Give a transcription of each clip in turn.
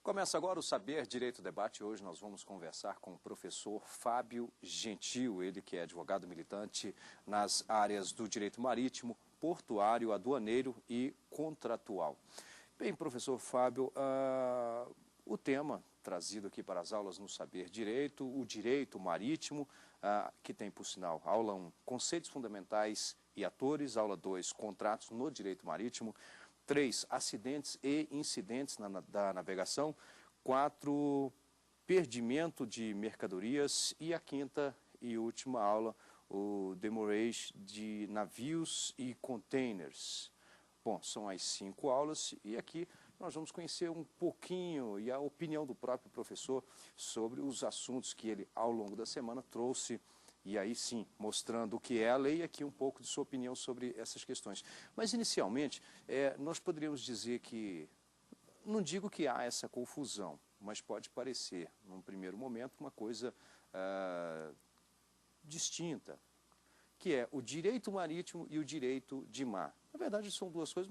Começa agora o Saber Direito Debate. Hoje nós vamos conversar com o professor Fábio Gentil, ele que é advogado militante nas áreas do direito marítimo, portuário, aduaneiro e contratual. Bem, professor Fábio, o tema trazido aqui para as aulas no Saber Direito, o direito marítimo, que tem, por sinal, aula 1, conceitos fundamentais e atores, aula 2, contratos no direito marítimo, 3, acidentes e incidentes da navegação, 4, perdimento de mercadorias e a quinta e última aula, o demurrage de navios e containers. Bom, são as 5 aulas e aqui nós vamos conhecer um pouquinho e a opinião do próprio professor sobre os assuntos que ele, ao longo da semana, trouxe. E aí sim, mostrando o que é a lei e aqui um pouco de sua opinião sobre essas questões. Mas inicialmente, nós poderíamos dizer que, não digo que há essa confusão, mas pode parecer, num primeiro momento, uma coisa distinta, que é o direito marítimo e o direito de mar. Na verdade são duas coisas,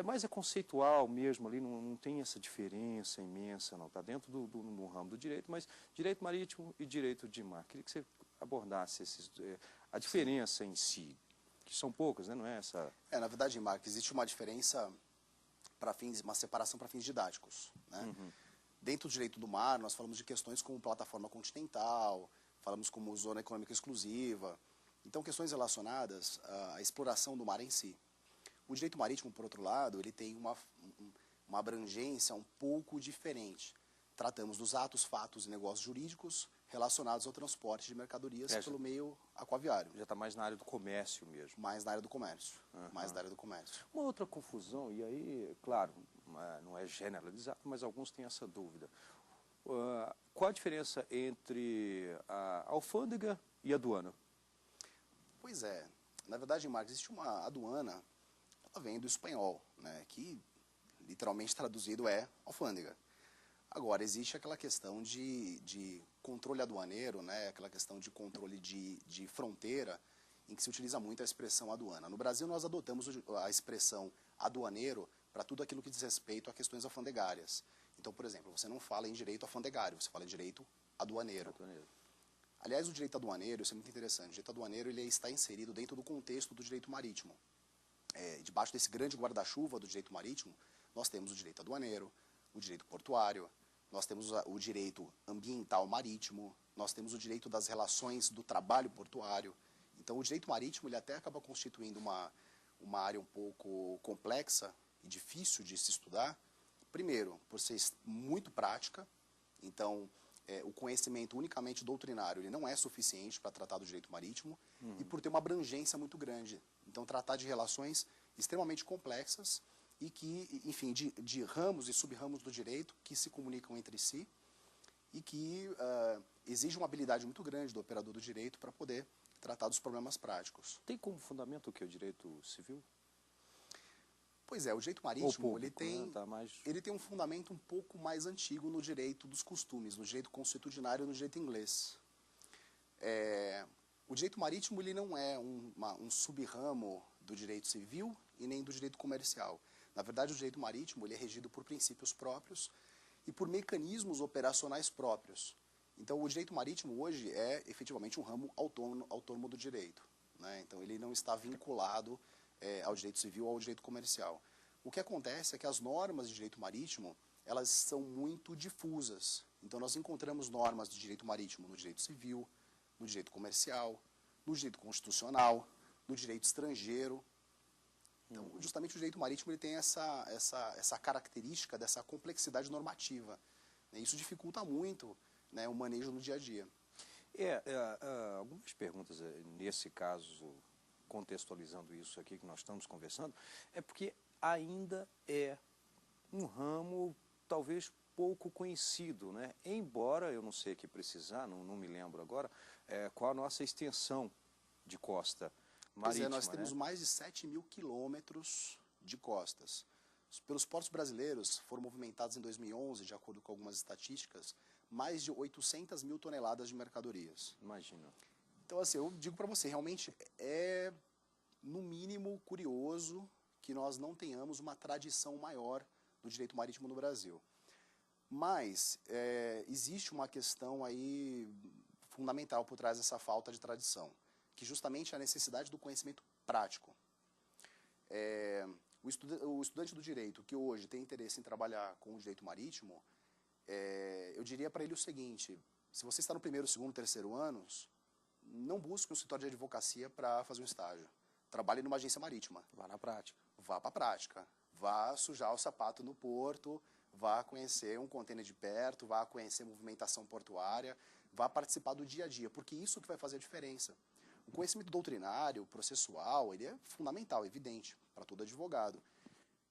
mas é conceitual mesmo ali, não tem essa diferença imensa, não. Está dentro do ramo do direito, mas direito marítimo e direito de mar. Queria que você abordasse a diferença em si, que são poucas, né? Não é essa... Na verdade, Marco, existe uma diferença uma separação para fins didáticos, né? Uhum. Dentro do direito do mar, nós falamos de questões como plataforma continental, falamos como zona econômica exclusiva, então questões relacionadas à exploração do mar em si. O direito marítimo, por outro lado, ele tem uma abrangência um pouco diferente. Tratamos dos atos, fatos e negócios jurídicos relacionados ao transporte de mercadorias pelo meio aquaviário. Já está mais na área do comércio mesmo. Mais na área do comércio. Uhum. Mais na área do comércio. Uma outra confusão, e aí, claro, não é generalizado, mas alguns têm essa dúvida. Qual a diferença entre a alfândega e a aduana? Pois é. Na verdade, Marcos, existe uma aduana, ela vem do espanhol, né, que literalmente traduzido é alfândega. Agora, existe aquela questão de controle aduaneiro, né, aquela questão de controle de fronteira, em que se utiliza muito a expressão aduana. No Brasil, nós adotamos a expressão aduaneiro para tudo aquilo que diz respeito a questões alfandegárias. Então, por exemplo, você não fala em direito alfandegário, você fala em direito aduaneiro. Aliás, o direito aduaneiro, isso é muito interessante, o direito aduaneiro ele está inserido dentro do contexto do direito marítimo. Debaixo desse grande guarda-chuva do direito marítimo, nós temos o direito aduaneiro, o direito portuário, nós temos o direito ambiental marítimo, nós temos o direito das relações do trabalho portuário. Então, o direito marítimo ele até acaba constituindo uma área um pouco complexa e difícil de se estudar. Primeiro, por ser muito prática, então o conhecimento unicamente doutrinário ele não é suficiente para tratar do direito marítimo e por ter uma abrangência muito grande. Então, tratar de relações extremamente complexas e que, enfim, de ramos e sub-ramos do direito que se comunicam entre si e que exige uma habilidade muito grande do operador do direito para poder tratar dos problemas práticos. Tem como fundamento o que é o direito civil? Pois é, o direito marítimo público, ele tem um fundamento um pouco mais antigo no direito dos costumes, no direito consuetudinário e no direito inglês. O direito marítimo ele não é um sub-ramo do direito civil e nem do direito comercial. Na verdade, o direito marítimo ele é regido por princípios próprios e por mecanismos operacionais próprios. Então, o direito marítimo hoje é efetivamente um ramo autônomo do direito, né? Então, ele não está vinculado ao direito civil ou ao direito comercial. O que acontece é que as normas de direito marítimo elas são muito difusas. Então, nós encontramos normas de direito marítimo no direito civil, no direito comercial, no direito constitucional, no direito estrangeiro. Então, justamente o direito marítimo ele tem essa característica dessa complexidade normativa, né? Isso dificulta muito, né, o manejo no dia a dia. Algumas perguntas nesse caso, contextualizando isso aqui que nós estamos conversando, é porque ainda é um ramo talvez pouco conhecido, né? Embora, eu não sei aqui precisar, não me lembro agora, qual a nossa extensão de costa marítima. Nós temos mais de 7 mil quilômetros de costas. Pelos portos brasileiros foram movimentados em 2011, de acordo com algumas estatísticas, mais de 800 mil toneladas de mercadorias. Imagina. Então, assim, eu digo para você, realmente é, no mínimo, curioso que nós não tenhamos uma tradição maior do direito marítimo no Brasil. Mas existe uma questão aí fundamental por trás dessa falta de tradição, que justamente é a necessidade do conhecimento prático. O estudante do direito que hoje tem interesse em trabalhar com o direito marítimo, eu diria para ele o seguinte: se você está no primeiro, segundo, terceiro anos, não busque um escritório de advocacia para fazer um estágio. Trabalhe numa agência marítima. Vá na prática. Vá para a prática. Vá sujar o sapato no porto, vá conhecer um contêiner de perto, vá conhecer movimentação portuária, vá participar do dia a dia, porque isso que vai fazer a diferença. O conhecimento doutrinário, processual, ele é fundamental, evidente, para todo advogado.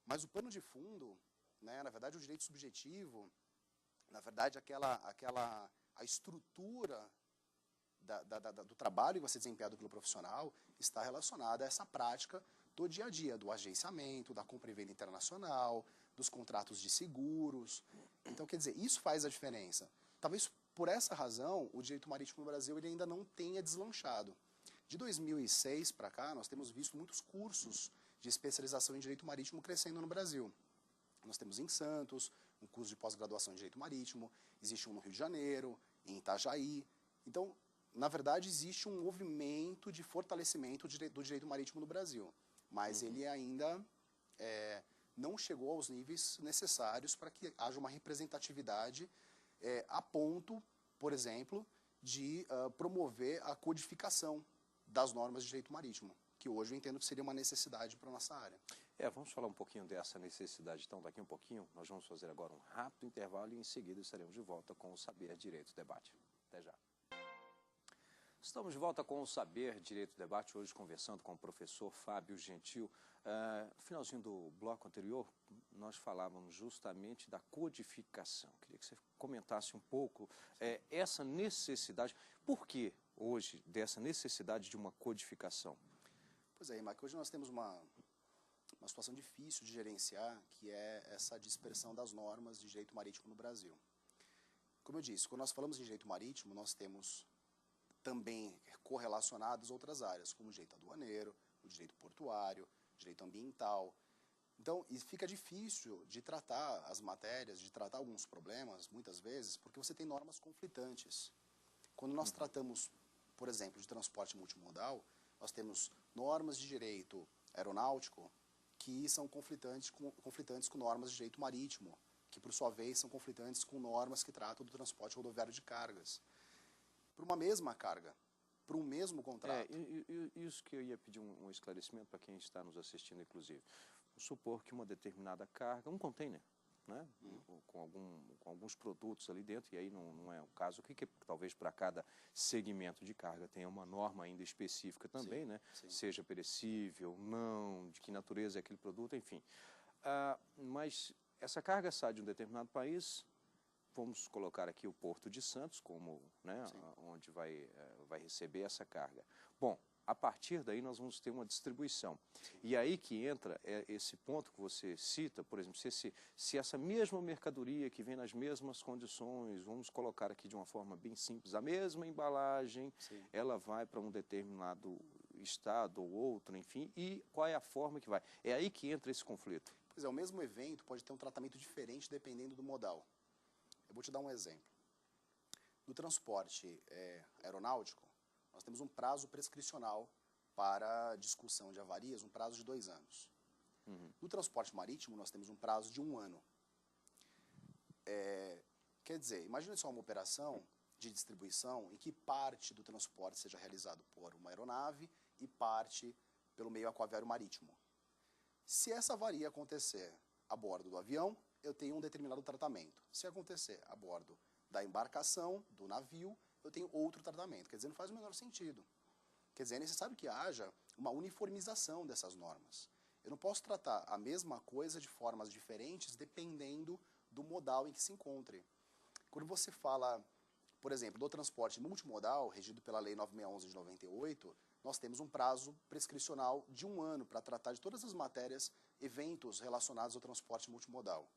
Mas o pano de fundo, né, na verdade, o direito subjetivo, na verdade, a estrutura do trabalho que vai ser desempenhado pelo profissional está relacionada a essa prática do dia a dia, do agenciamento, da compra e venda internacional, dos contratos de seguros. Então, quer dizer, isso faz a diferença. Talvez por essa razão, o direito marítimo no Brasil ele ainda não tenha deslanchado. De 2006 para cá, nós temos visto muitos cursos de especialização em direito marítimo crescendo no Brasil. Nós temos em Santos um curso de pós-graduação em direito marítimo, existe um no Rio de Janeiro, em Itajaí. Então, na verdade, existe um movimento de fortalecimento do direito marítimo no Brasil, mas ele ainda não chegou aos níveis necessários para que haja uma representatividade a ponto, por exemplo, de promover a codificação das normas de direito marítimo, que hoje eu entendo que seria uma necessidade para a nossa área. Vamos falar um pouquinho dessa necessidade. Então, daqui um pouquinho, nós vamos fazer agora um rápido intervalo e em seguida estaremos de volta com o Saber Direito Debate. Até já. Estamos de volta com o Saber Direito Debate, hoje conversando com o professor Fábio Gentil. No finalzinho do bloco anterior, nós falávamos justamente da codificação. Queria que você comentasse um pouco essa necessidade. Por que hoje dessa necessidade de uma codificação? Pois é, Mac, hoje nós temos uma situação difícil de gerenciar, que é essa dispersão das normas de direito marítimo no Brasil. Como eu disse, quando nós falamos de direito marítimo, nós temos também correlacionadas outras áreas, como o direito aduaneiro, o direito portuário, o direito ambiental. Então, fica difícil de tratar as matérias, de tratar alguns problemas, muitas vezes, porque você tem normas conflitantes. Quando nós tratamos, por exemplo, de transporte multimodal, nós temos normas de direito aeronáutico que são conflitantes com normas de direito marítimo, que, por sua vez, são conflitantes com normas que tratam do transporte rodoviário de cargas. Para uma mesma carga, para um mesmo contrato. Isso que eu ia pedir um esclarecimento para quem está nos assistindo, inclusive. Vamos supor que uma determinada carga, um container, né, com alguns produtos ali dentro, e aí não é o caso, que talvez para cada segmento de carga tenha uma norma ainda específica também, sim, né, sim. Seja perecível, não, de que natureza é aquele produto, enfim. Mas essa carga sai de um determinado país. Vamos colocar aqui o Porto de Santos como, né, onde vai receber essa carga. Bom, a partir daí nós vamos ter uma distribuição. E aí que entra esse ponto que você cita, por exemplo, se essa mesma mercadoria que vem nas mesmas condições, vamos colocar aqui de uma forma bem simples, a mesma embalagem, sim, ela vai para um determinado estado ou outro, enfim, e qual é a forma que vai? É aí que entra esse conflito. Pois é, o mesmo evento pode ter um tratamento diferente dependendo do modal. Eu vou te dar um exemplo. No transporte aeronáutico, nós temos um prazo prescricional para discussão de avarias, um prazo de 2 anos. No transporte marítimo, nós temos um prazo de 1 ano. Quer dizer, imagine só uma operação de distribuição em que parte do transporte seja realizado por uma aeronave e parte pelo meio aquaviário marítimo. Se essa avaria acontecer a bordo do avião, eu tenho um determinado tratamento. Se acontecer a bordo da embarcação, do navio, eu tenho outro tratamento. Quer dizer, não faz o menor sentido. Quer dizer, é necessário que haja uma uniformização dessas normas. Eu não posso tratar a mesma coisa de formas diferentes dependendo do modal em que se encontre. Quando você fala, por exemplo, do transporte multimodal, regido pela Lei 9611 de 98, nós temos um prazo prescricional de 1 ano para tratar de todas as matérias, eventos relacionados ao transporte multimodal.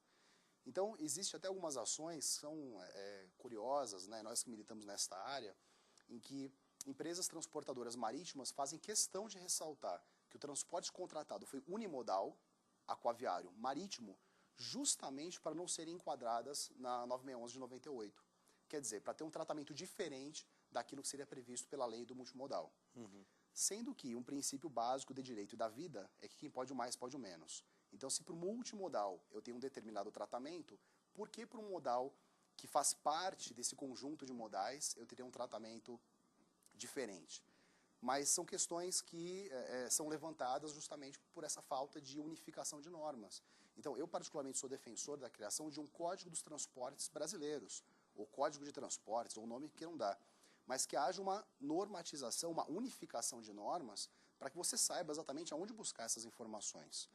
Então, existem até algumas ações que são curiosas, né? Nós que militamos nesta área, em que empresas transportadoras marítimas fazem questão de ressaltar que o transporte contratado foi unimodal, aquaviário, marítimo, justamente para não serem enquadradas na 9611 de 98. Quer dizer, para ter um tratamento diferente daquilo que seria previsto pela lei do multimodal. Sendo que um princípio básico de direito e da vida é que quem pode o mais pode o menos. Então, se para o multimodal eu tenho um determinado tratamento, por que para um modal que faz parte desse conjunto de modais eu teria um tratamento diferente? Mas são questões que são levantadas justamente por essa falta de unificação de normas. Então, eu particularmente sou defensor da criação de um Código dos Transportes brasileiros, ou Código de Transportes, ou o nome que queiram dar, mas que haja uma normatização, uma unificação de normas, para que você saiba exatamente aonde buscar essas informações.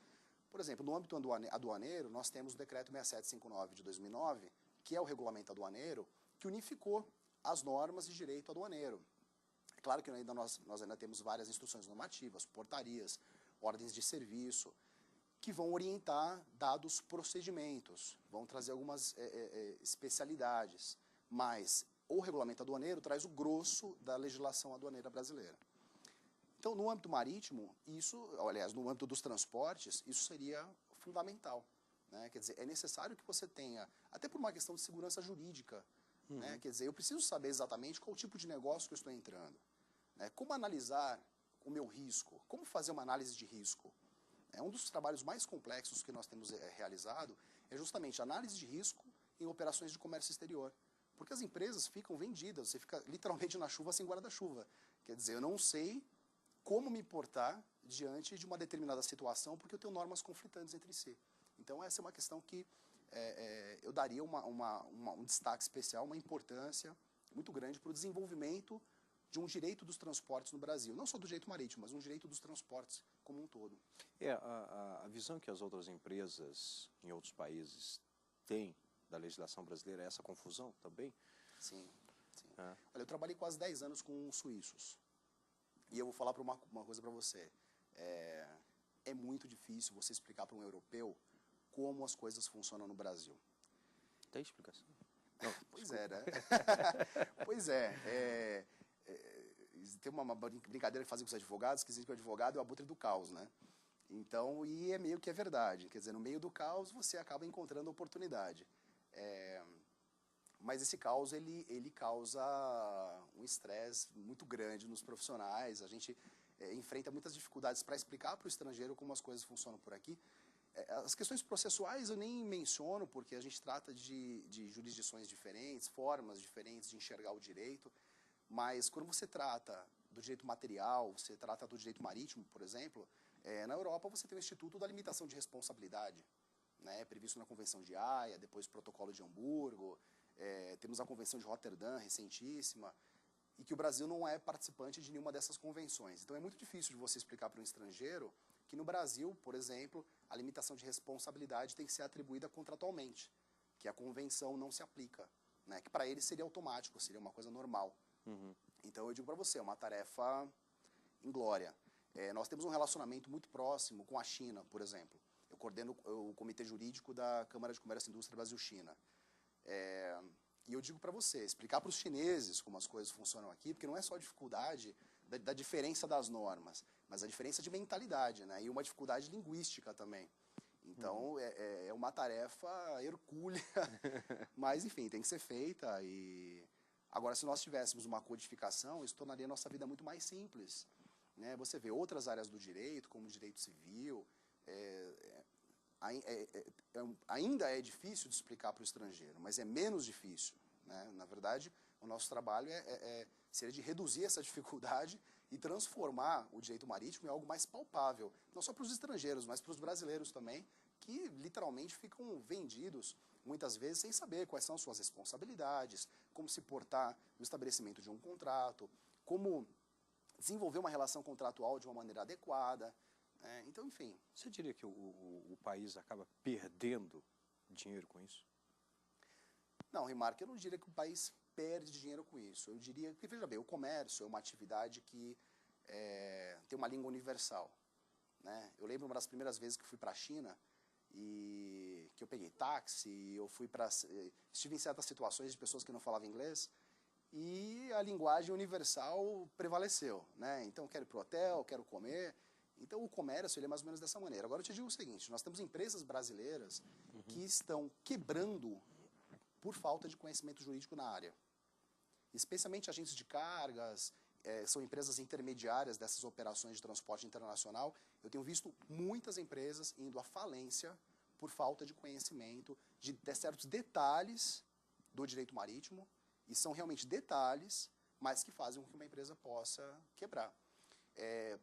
Por exemplo, no âmbito aduaneiro, nós temos o Decreto 6759 de 2009, que é o regulamento aduaneiro, que unificou as normas de direito aduaneiro. É claro que nós ainda temos várias instruções normativas, portarias, ordens de serviço, que vão orientar dados procedimentos, vão trazer algumas especialidades, mas o regulamento aduaneiro traz o grosso da legislação aduaneira brasileira. Então, no âmbito marítimo, aliás, no âmbito dos transportes, isso seria fundamental. Né? Quer dizer, é necessário que você tenha, até por uma questão de segurança jurídica, né? Quer dizer, eu preciso saber exatamente qual tipo de negócio que eu estou entrando. Né? Como analisar o meu risco, como fazer uma análise de risco. Um dos trabalhos mais complexos que nós temos realizado é justamente análise de risco em operações de comércio exterior. Porque as empresas ficam vendidas, você fica literalmente na chuva sem guarda-chuva. Quer dizer, eu não sei como me portar diante de uma determinada situação porque eu tenho normas conflitantes entre si. Então, essa é uma questão que eu daria um destaque especial, uma importância muito grande para o desenvolvimento de um direito dos transportes no Brasil. Não só do direito marítimo, mas um direito dos transportes como um todo. A visão que as outras empresas em outros países têm da legislação brasileira é essa confusão também? Sim. Olha, eu trabalhei quase 10 anos com suíços. E eu vou falar uma coisa para você. É muito difícil você explicar para um europeu como as coisas funcionam no Brasil. Tem explicação? Não, pois é, né? Pois é. Tem uma brincadeira que fazem com os advogados, que dizem que o advogado é o abutre do caos, né? Então, e é meio que é verdade. Quer dizer, no meio do caos, você acaba encontrando oportunidade. Mas esse caos, ele causa um estresse muito grande nos profissionais. A gente enfrenta muitas dificuldades para explicar para o estrangeiro como as coisas funcionam por aqui. As questões processuais eu nem menciono, porque a gente trata de jurisdições diferentes, formas diferentes de enxergar o direito. Mas quando você trata do direito material, você trata do direito marítimo, por exemplo, na Europa você tem o Instituto da Limitação de Responsabilidade, né, previsto na Convenção de Haia, depois o Protocolo de Hamburgo, temos a Convenção de Roterdã, recentíssima, e que o Brasil não é participante de nenhuma dessas convenções. Então é muito difícil de você explicar para um estrangeiro que no Brasil, por exemplo, a limitação de responsabilidade tem que ser atribuída contratualmente, que a convenção não se aplica, né, que para ele seria automático, seria uma coisa normal. Então eu digo para você, é uma tarefa inglória. Nós temos um relacionamento muito próximo com a China, por exemplo. Eu coordeno o comitê jurídico da Câmara de Comércio e Indústria Brasil-China. E eu digo para você, explicar para os chineses como as coisas funcionam aqui, porque não é só a dificuldade da diferença das normas, mas a diferença de mentalidade, né? E uma dificuldade linguística também. Então, é uma tarefa hercúlea, mas, enfim, tem que ser feita. Agora, se nós tivéssemos uma codificação, isso tornaria a nossa vida muito mais simples. Né? Você vê outras áreas do direito, como o direito civil, ainda é difícil de explicar para o estrangeiro, mas é menos difícil. Né? Na verdade, o nosso trabalho seria de reduzir essa dificuldade e transformar o direito marítimo em algo mais palpável, não só para os estrangeiros, mas para os brasileiros também, que literalmente ficam vendidos, muitas vezes, sem saber quais são suas responsabilidades, como se portar no estabelecimento de um contrato, como desenvolver uma relação contratual de uma maneira adequada. Então, enfim. Você diria que o país acaba perdendo dinheiro com isso? Não, Remarque, eu não diria que o país perde dinheiro com isso. Eu diria que, veja bem, o comércio é uma atividade que tem uma língua universal. Né? Eu lembro uma das primeiras vezes que fui para a China e que eu peguei táxi, estive em certas situações de pessoas que não falavam inglês e a linguagem universal prevaleceu. Né? Então, quero ir para o hotel, quero comer. Então, o comércio ele é mais ou menos dessa maneira. Agora, eu te digo o seguinte, nós temos empresas brasileiras que estão quebrando por falta de conhecimento jurídico na área. Especialmente agentes de cargas, são empresas intermediárias dessas operações de transporte internacional. Eu tenho visto muitas empresas indo à falência por falta de conhecimento de certos detalhes do direito marítimo, e são realmente detalhes, mas que fazem com que uma empresa possa quebrar.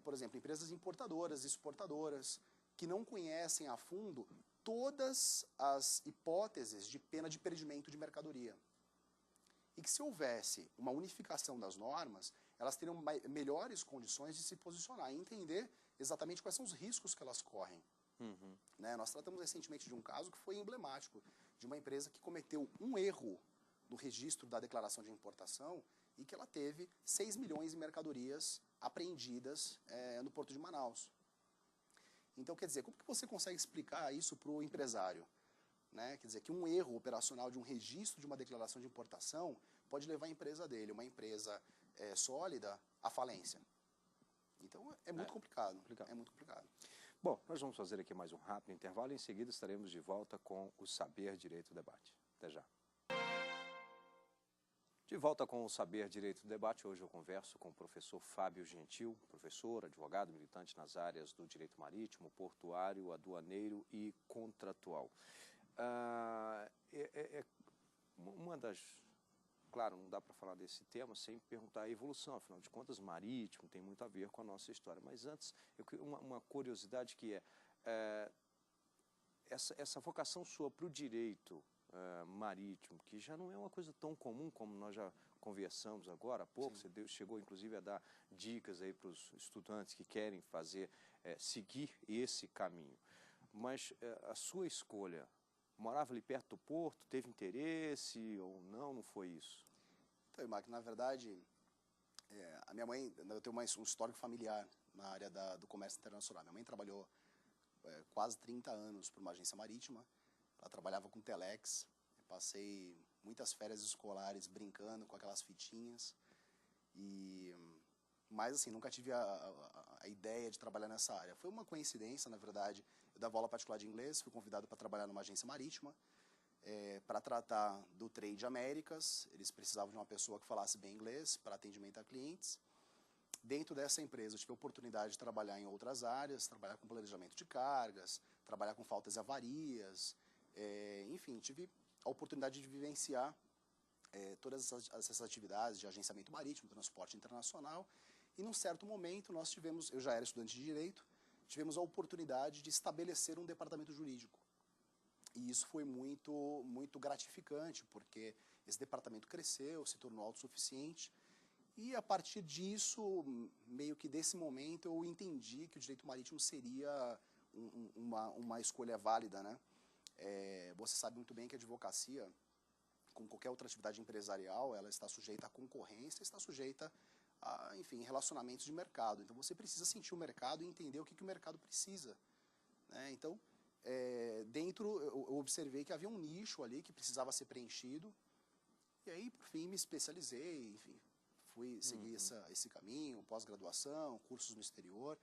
Por exemplo, empresas importadoras, exportadoras, que não conhecem a fundo todas as hipóteses de pena de perdimento de mercadoria. E que se houvesse uma unificação das normas, elas teriam melhores condições de se posicionar e entender exatamente quais são os riscos que elas correm. Né? Nós tratamos recentemente de um caso que foi emblemático, de uma empresa que cometeu um erro no registro da declaração de importação e que ela teve 6 milhões de mercadorias apreendidas no Porto de Manaus. Então, quer dizer, como que você consegue explicar isso para o empresário? Né? Quer dizer, que um erro operacional de um registro de uma declaração de importação pode levar a empresa dele, uma empresa sólida, à falência. Então, é muito complicado. É muito complicado. Bom, nós vamos fazer aqui mais um rápido intervalo e em seguida estaremos de volta com o Saber Direito Debate. Até já. De volta com o Saber Direito Debate, hoje eu converso com o professor Fábio Gentil, professor, advogado, militante nas áreas do direito marítimo, portuário, aduaneiro e contratual. Uma das... Claro, não dá para falar desse tema sem perguntar a evolução, afinal de contas, marítimo tem muito a ver com a nossa história. Mas antes, uma curiosidade que essa vocação sua para o direito marítimo, que já não é uma coisa tão comum como nós já conversamos agora há pouco. Sim. Você chegou inclusive a dar dicas aí para os estudantes que querem seguir esse caminho. Mas a sua escolha, morava ali perto do porto, teve interesse ou não? Não foi isso? Então, Mark, na verdade, a minha mãe, eu tenho um histórico familiar na área do comércio internacional. Minha mãe trabalhou quase 30 anos para uma agência marítima. Ela trabalhava com telex. Eu passei muitas férias escolares brincando com aquelas fitinhas. Mas, assim, nunca tive a ideia de trabalhar nessa área. Foi uma coincidência, na verdade. Eu dava aula particular de inglês, fui convidado para trabalhar numa agência marítima, para tratar do trade Américas. Eles precisavam de uma pessoa que falasse bem inglês para atendimento a clientes. Dentro dessa empresa, eu tive a oportunidade de trabalhar em outras áreas, trabalhar com planejamento de cargas, trabalhar com faltas e avarias. Enfim, tive a oportunidade de vivenciar todas essas atividades de agenciamento marítimo, transporte internacional. E num certo momento nós tivemos, eu já era estudante de Direito, tivemos a oportunidade de estabelecer um departamento jurídico. E isso foi muito, muito gratificante, porque esse departamento cresceu, se tornou autossuficiente. E a partir disso, meio que desse momento, eu entendi que o direito marítimo seria uma escolha válida, né? Você sabe muito bem que a advocacia, como qualquer outra atividade empresarial, ela está sujeita à concorrência, está sujeita a, enfim, relacionamentos de mercado. Então, você precisa sentir o mercado e entender o que o mercado precisa, né? Então, eu observei que havia um nicho ali que precisava ser preenchido, e aí, por fim, me especializei, enfim, fui seguir esse caminho, pós-graduação, cursos no exterior,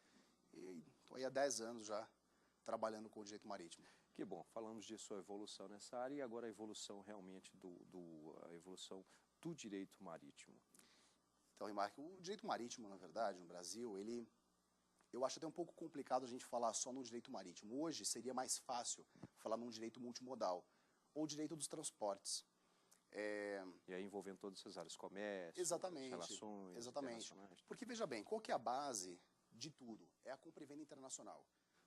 e estou aí há 10 anos já trabalhando com o direito marítimo. Que bom, falamos de sua evolução nessa área e agora a evolução realmente a evolução do direito marítimo. Então, Rimarco, o direito marítimo, na verdade, no Brasil, eu acho até um pouco complicado a gente falar só no direito marítimo. Hoje seria mais fácil falar num direito multimodal, ou direito dos transportes. E aí envolvendo todas essas áreas, comércio, relações internacionais. Porque, veja bem, qual que é a base de tudo? É a compra e venda internacional.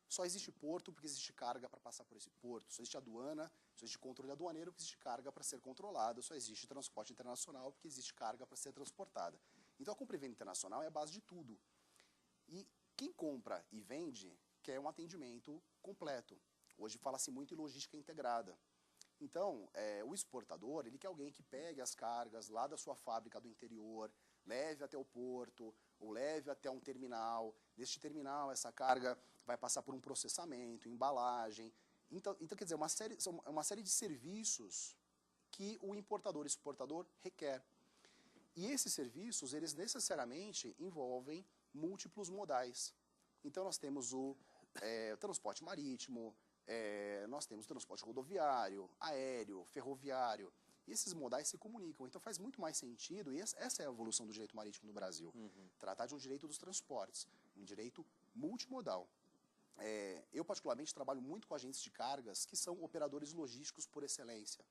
Só existe porto porque existe carga para passar por esse porto. Só existe aduana, só existe controle aduaneiro porque existe carga para ser controlada. Só existe transporte internacional porque existe carga para ser transportada. Então, a compra e venda internacional é a base de tudo. E quem compra e vende quer um atendimento completo. Hoje fala-se muito em logística integrada. Então, o exportador, ele quer alguém que pegue as cargas lá da sua fábrica do interior, leve até o porto, ou leve até um terminal. Neste terminal, essa carga vai passar por um processamento, embalagem. Então quer dizer, uma série de serviços que o importador e exportador requer. E esses serviços, eles necessariamente envolvem múltiplos modais. Então nós temos o transporte marítimo, nós temos o transporte rodoviário, aéreo, ferroviário, e esses modais se comunicam. Então faz muito mais sentido, e essa é a evolução do direito marítimo no Brasil, tratar de um direito dos transportes, um direito multimodal. Eu particularmente trabalho muito com agentes de cargas que são operadores logísticos por excelência,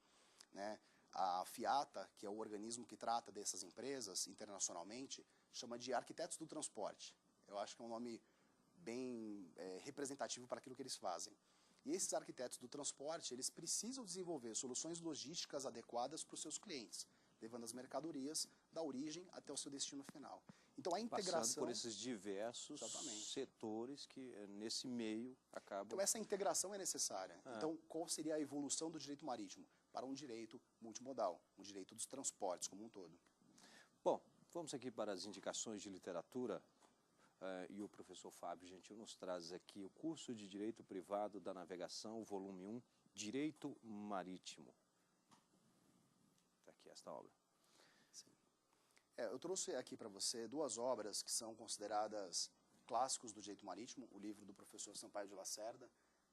né? A FIATA, que é o organismo que trata dessas empresas internacionalmente, chama de arquitetos do transporte. Eu acho que é um nome bem representativo para aquilo que eles fazem. E esses arquitetos do transporte, eles precisam desenvolver soluções logísticas adequadas para os seus clientes, levando as mercadorias da origem até o seu destino final. Então a integração... Passando por esses diversos setores que nesse meio acabam... Então essa integração é necessária. Então qual seria a evolução do direito marítimo? Para um direito multimodal, um direito dos transportes como um todo. Bom, vamos aqui para as indicações de literatura. E o professor Fábio Gentil nos traz aqui o curso de Direito Privado da Navegação, volume 1, Direito Marítimo. Está aqui esta obra. Sim. Eu trouxe aqui para você duas obras que são consideradas clássicos do direito marítimo, o livro do professor Sampaio de Lacerda,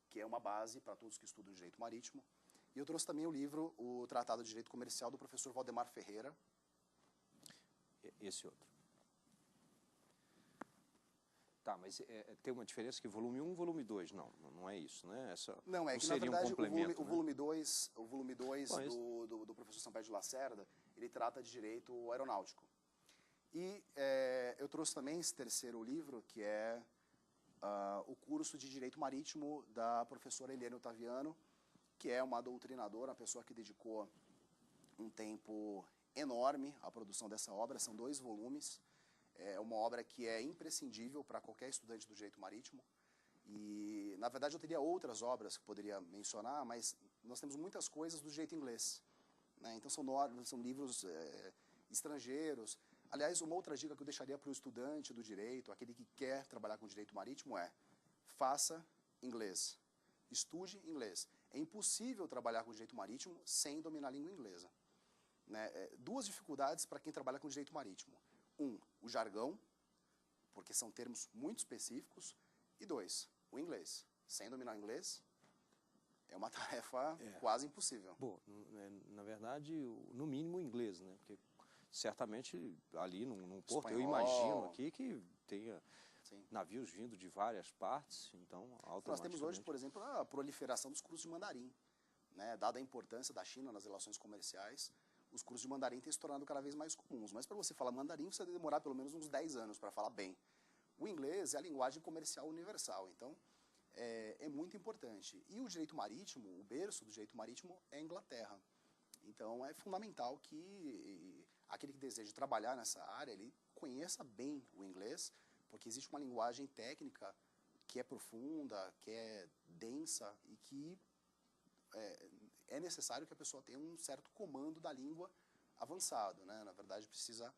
que é uma base para todos que estudam direito marítimo, e eu trouxe também o livro, o Tratado de Direito Comercial, do professor Valdemar Ferreira. Esse outro. Tá, mas tem uma diferença que volume 1 e volume 2, não é isso, né? Não, que na verdade o volume 2 do professor Sampaio de Lacerda, ele trata de direito aeronáutico. E eu trouxe também esse terceiro livro, que é o curso de Direito Marítimo da professora Eliane Ottaviano, que é uma doutrinadora, uma pessoa que dedicou um tempo enorme à produção dessa obra. São 2 volumes. É uma obra que é imprescindível para qualquer estudante do direito marítimo. E, na verdade, eu teria outras obras que poderia mencionar, mas nós temos muitas coisas do direito inglês, né? Então são livros estrangeiros. Aliás, uma outra dica que eu deixaria para o estudante do direito, aquele que quer trabalhar com direito marítimo, faça inglês. Estude inglês. É impossível trabalhar com direito marítimo sem dominar a língua inglesa, né? 2 dificuldades para quem trabalha com direito marítimo. 1, o jargão, porque são termos muito específicos. E 2, o inglês. Sem dominar o inglês, é uma tarefa quase impossível. Bom, na verdade, no mínimo o inglês, né? Porque certamente ali num porto, eu imagino aqui que tenha navios vindo de várias partes, então automaticamente... Nós temos hoje, por exemplo, a proliferação dos cursos de mandarim, né? Dada a importância da China nas relações comerciais, os cursos de mandarim têm se tornado cada vez mais comuns. Mas para você falar mandarim, você deve demorar pelo menos uns 10 anos para falar bem. O inglês é a linguagem comercial universal, então é muito importante. E o direito marítimo, o berço do direito marítimo é a Inglaterra. Então é fundamental que aquele que deseja trabalhar nessa área, ele conheça bem o inglês, porque existe uma linguagem técnica que é profunda, que é densa e que é necessário que a pessoa tenha um certo comando da língua avançado, né? Na verdade, precisa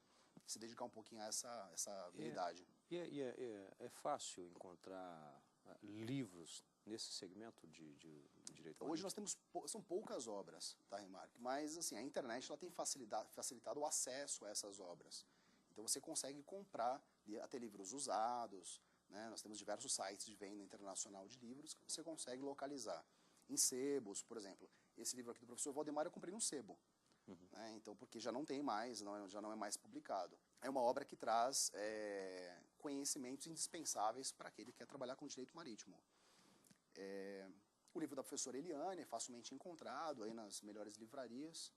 se dedicar um pouquinho a essa habilidade. É fácil encontrar livros nesse segmento de direito marítimo? Hoje nós temos, são poucas obras, tá, Remarque? Mas assim, a internet ela tem facilitado o acesso a essas obras. Então você consegue comprar até livros usados, né? Nós temos diversos sites de venda internacional de livros que você consegue localizar. Em sebos, por exemplo. Esse livro aqui do professor Valdemar eu comprei num sebo. Né? Então, porque já não tem mais, já não é mais publicado. É uma obra que traz conhecimentos indispensáveis para aquele que quer trabalhar com direito marítimo. O livro da professora Eliane é facilmente encontrado aí nas melhores livrarias,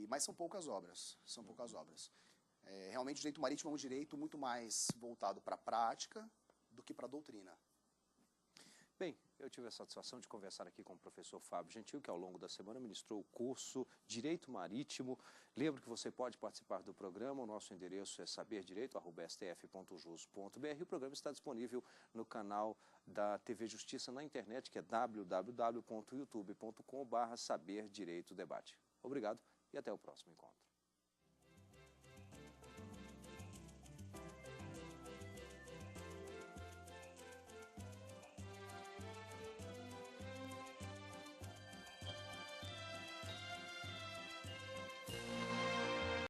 mas são poucas obras. São poucas obras. Realmente o direito marítimo é um direito muito mais voltado para a prática do que para a doutrina. Bem, eu tive a satisfação de conversar aqui com o professor Fábio Gentil, que ao longo da semana ministrou o curso Direito Marítimo. Lembro que você pode participar do programa, o nosso endereço é saberdireito@stf.jus.br. O programa está disponível no canal da TV Justiça na internet, que é www.youtube.com/saberdireitodebate. Obrigado e até o próximo encontro.